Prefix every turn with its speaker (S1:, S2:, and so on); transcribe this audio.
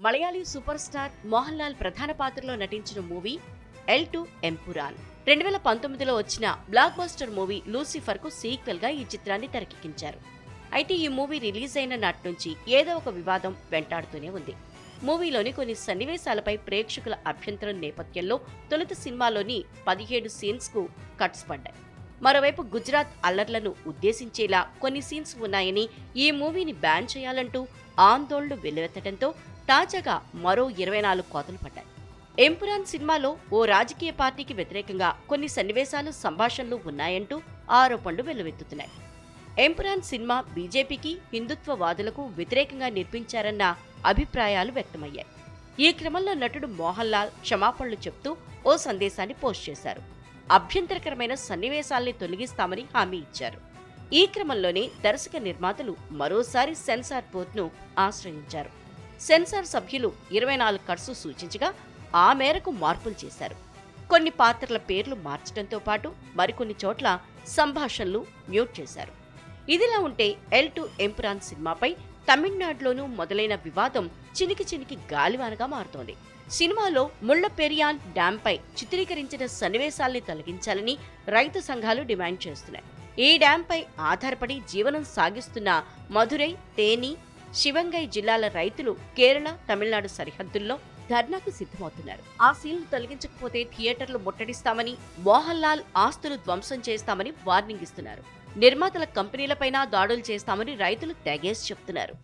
S1: Malayali super star Mohan Lal ప్రధాన పాత్రలో నటించిన మూవీ ఎల్2 ఎంపురాన్ 2019లో వచ్చిన బ్లాక్ బస్టర్ మూవీ లూసిఫర్ కు సీక్వెల్ గా ఈ చిత్రాన్ని తెరకెక్కించారు. అయితే ఈ మూవీ రిలీజ్ అయిన నాటి నుంచి ఏదో ఒక వివాదం వెంటాడుతూనే ఉంది. మూవీలోని కొన్ని సన్నివేశాలపై ప్రేక్షకుల అభ్యంతరం నేపథ్యంలో తొలుత సినిమాలోని 17 సీన్స్ కు కట్స్ పడ్డాయి. మరోవైపు గుజరాత్ అల్లర్లను ఉద్దేశించేలా కొన్ని సీన్స్ ఉన్నాయని ఈ మూవీని బ్యాన్ చేయాలంటూ ఆందోళనలు వెల్లువెత్తడంతో తాజాగా మరో 24 కోతలు పడ్డాయి. ఎంపురాన్ సినిమాలో ఓ రాజకీయ పార్టీకి వ్యతిరేకంగా కొన్ని సన్నివేశాలు సంభాషణలు ఉన్నాయంటూ ఆరోపణలు వెల్లువెత్తుతున్నాయి. ఎంపురాన్ సినిమా బీజేపీకి హిందుత్వవాదులకు వ్యతిరేకంగా నిర్మించారన్న అభిప్రాయాలు వ్యక్తమయ్యాయి. ఈ క్రమంలో నటుడు మోహన్ లాల్ క్షమాపణలు చెప్తూ ఓ సందేశాన్ని పోస్ట్ చేశారు. అభ్యంతరకరమైన సన్నివేశాల్ని తొలగిస్తామని హామీ ఇచ్చారు. ఈ క్రమంలోనే దర్శక నిర్మాతలు మరోసారి సెన్సార్ బోర్డును ఆశ్రయించారు. సెన్సార్ సభ్యులు 24 కట్స్ సూచించగా ఆ మేరకు మార్పులు చేశారు. కొన్ని పాత్రల పేర్లు మార్చడంతో పాటు మరికొన్ని చోట్ల సంభాషణలు మ్యూట్ చేశారు. ఇదిలా ఉంటే ఎల్2 ఎంపురాన్ సినిమాపై తమిళనాడులోనూ మొదలైన వివాదం చినికి గాలివానగా మారుతోంది. సినిమాలో ముళ్లపెరియాన్ డ్యాంపై చిత్రీకరించిన సన్నివేశాల్ని తొలగించాలని రైతు సంఘాలు డిమాండ్ చేస్తున్నాయి. ఈ డ్యాంపై ఆధారపడి జీవనం సాగిస్తున్న మధురై, తేని, శివంగై జిల్లాల రైతులు కేరళ, తమిళనాడు సరిహద్దుల్లో ధర్నాకు సిద్ధమవుతున్నారు. ఆ సీన్లు తొలగించకపోతే థియేటర్లు ముట్టడిస్తామని, మోహన్ లాల్ ఆస్తులు ధ్వంసం చేస్తామని వార్నింగ్ ఇస్తున్నారు. నిర్మాతల కంపెనీలపైన దాడులు చేస్తామని రైతులు తెగేసి చెప్తున్నారు.